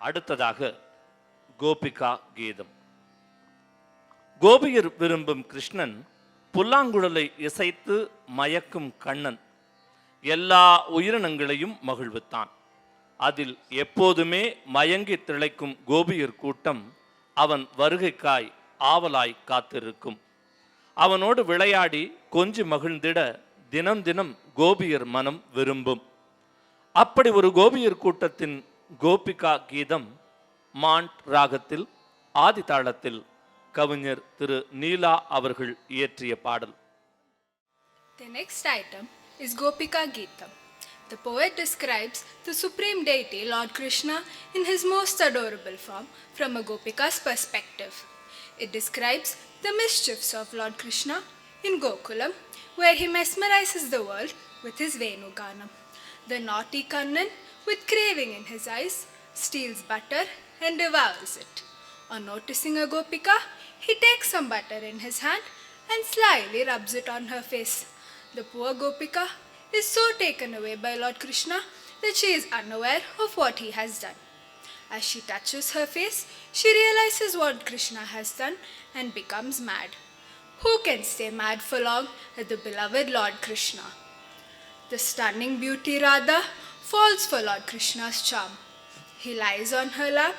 அடுத்ததாக கோபிகா கீதம். கோபியர் விரும்பும் கிருஷ்ணன் புல்லாங்குழலை இசைத்து மயக்கும் கண்ணன் எல்லா உயிரினங்களையும் மகிழ்வித்தான். அதில் எப்போதுமே மயங்கி திளைக்கும் கோபியர் கூட்டம் அவன் வருகைக்காய் ஆவலாய் காத்திருக்கும். அவனோடு விளையாடி கொஞ்சி மகிழ்ந்திட தினம் தினம் கோபியர் மனம் விரும்பும். அப்படி ஒரு கோபியர் கூட்டத்தின் கோபிகா கீதம் மாண்ட் ராகத்தில் ஆதி தாளத்தில் கவிஞர் திரு நீலா அவர்கள் இயற்றிய பாடல். The next item is Gopika Geetam. The poet describes the supreme deity Lord Krishna in his most adorable form from a Gopika's perspective. It describes the mischiefs of Lord Krishna in Gokulam, where he mesmerizes the world with his Venuganam. The naughty Kannan, with craving in his eyes, steals butter and devours it. On noticing a Gopika, he takes some butter in his hand and slyly rubs it on her face. The poor Gopika is so taken away by Lord Krishna that she is unaware of what he has done. As she touches her face, she realizes what Krishna has done and becomes mad. Who can stay mad for long at the beloved Lord Krishna? The stunning beauty Radha falls for Lord Krishna's charm. He lies on her lap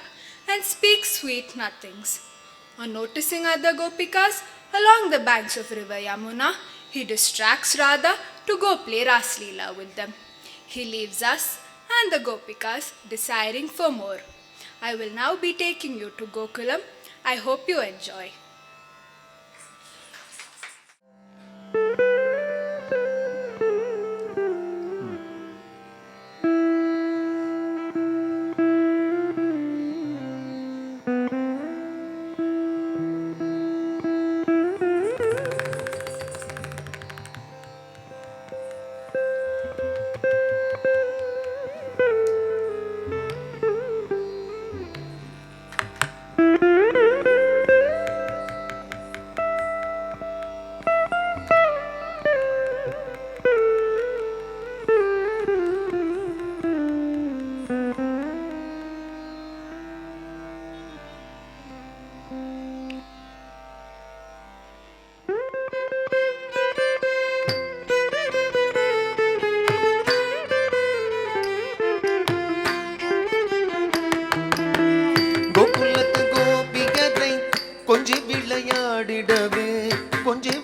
and speaks sweet nothings. On noticing other Gopikas along the banks of river Yamuna, he distracts Radha to go play Rasleela with them. He leaves us and the Gopikas desiring for more. I will now be taking you to Gokulam. I hope you enjoy.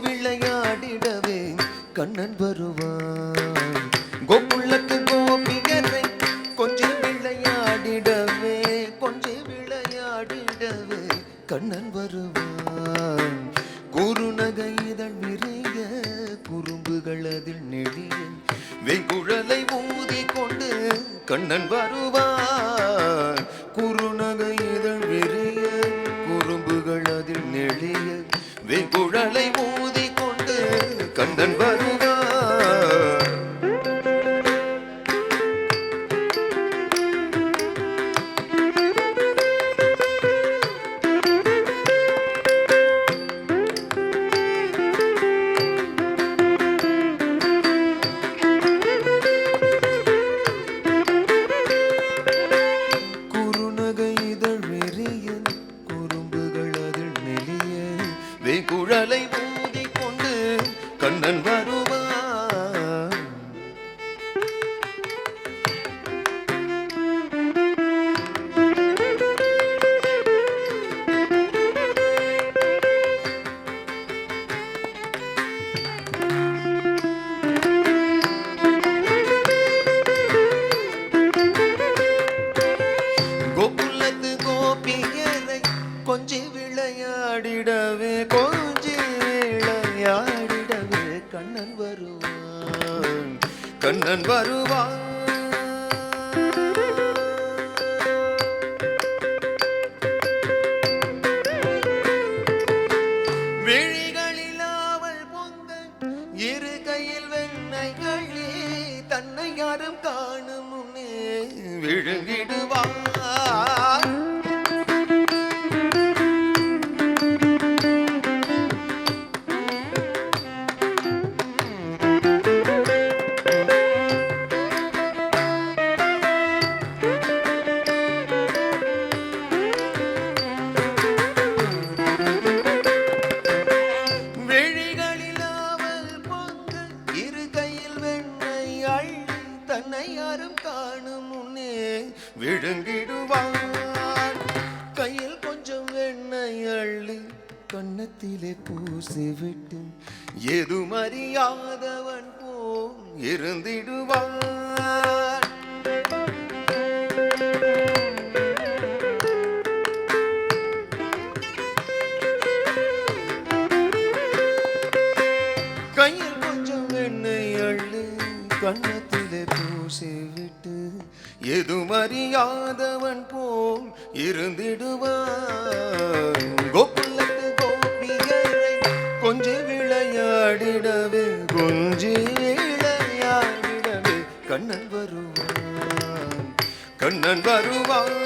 விளையாடிடவே Kannan வருவான். கோகுலத்து கோபிகரை கொஞ்சம் விளையாடிடவே கண்ணன் வருவான். குறுநகை இதழ் விரிய குறும்புகள் அதில் நெடிய வெங்குழலை ஊதி கொண்டு கண்ணன் வருவான். குறுநகை இதழ் விரிய குறும்புகள் அதில் நெளிய வெங்குழலை ஊதி கொண்டு கண்ணன் வருவான். குழலை ஊதி கொண்டு கண்ணன் வருவான். கோகுலத்து கோபியரை கொஞ்சி விளையாடிடவே கொஞ்சி விளையாடிடவே கண்ணன் விழுங்கிடுவான். கையில் கொஞ்சம் எண்ணெய் அள்ளி கன்னத்திலே பூசிவிட்டு எதுவும் அறியாதவன் போல் இருந்திடுவான். கையில் கொஞ்சம் எண்ணெய் அள்ளி கன்னத்திலே பூசிவிட்டு எதுவும் அறியாதவன் போல் இருந்திடுவான். கோகுலத்து கோபியரை கொஞ்சி விளையாடிடவே கொஞ்சி விளையாடிடவே கண்ணன் வருவான், கண்ணன் வருவான்.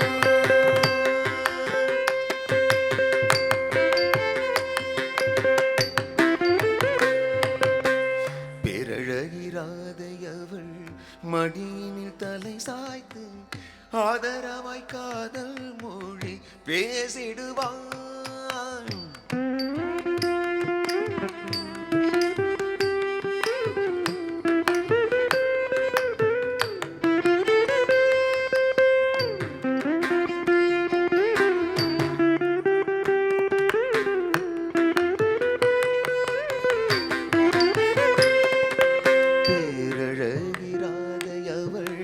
பேரழகிராதையவள் மடியினில் தலை சாய்த்து ஆதரவாய் காதல் மொழி பேசிடுவான். பேரழகிராதையவள்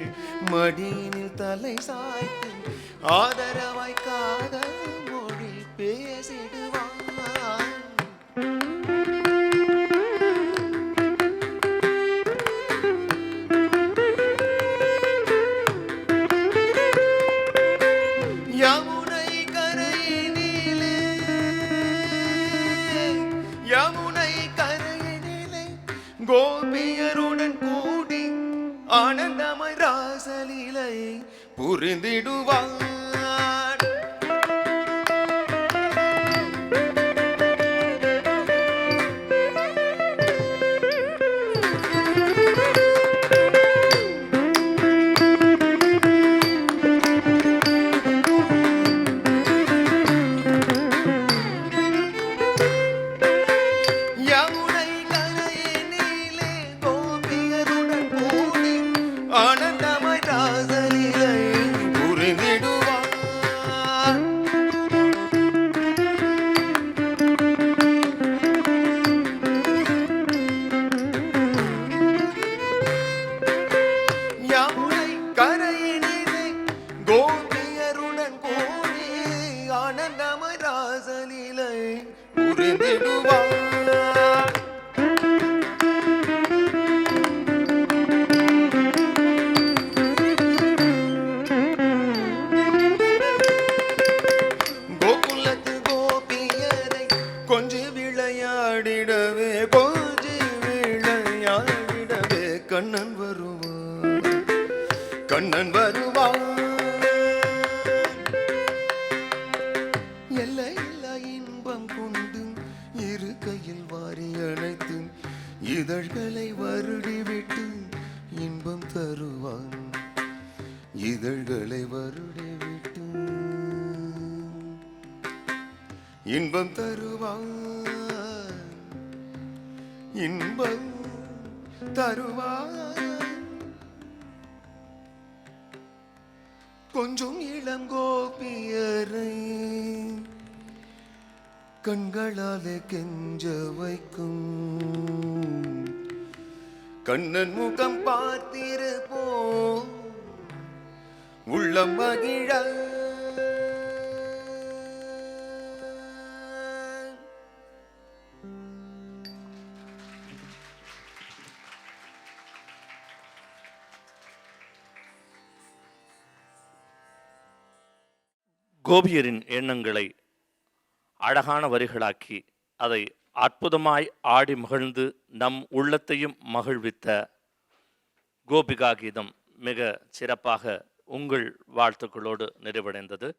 மடியினில் தலை சாய்த்து ஆதரவாய் காதல் மொழி பேசிடுவான். யமுனை கரையினிலே, யமுனை கரையினிலே கோபியருடன் கூடி ஆனந்தமாய் ராசலீலை புரிந்திடுவான். யமுனை கரையினிலே கோபியருடன் கூடி ஆனந்தமாய் ராசலீலை புரிந்திடுவான். யமுனை கரையினிலே கோபியருடன் கூடி ஆனந்தமாய் ராசலீலை புரிந்திடுவான். கோகுலத்து கோபியரை கொஞ்சி விளையாடிடவே கொஞ்சி விளையாடிடவே கண்ணன் வருவான், கண்ணன் வருவான். எல்லை இல்லா இன்பம் கொண்டு இரு கையில் வாரி அணைத்து இதழ்களை வருடிவிட்டு இன்பம் தருவான், இதழ்களை வருடிவிட்டு இன்பம் தருவான், இன்பம் தருவான். கொஞ்சம் இளம் கோபியரை கண்களாலே கெஞ்ச வைக்கும் கண்ணன் முகம் பார்த்திருப்போம் உள்ளம் மகிழ. கோபியரின் எண்ணங்களை அழகான வரிகளாக்கி அதை அற்புதமாய் ஆடி மகிழ்ந்து நம் உள்ளத்தையும் மகிழ்வித்த கோபிகா கீதம் மிக சிறப்பாக உங்கள் வாழ்த்துக்களோடு நிறைவடைந்தது.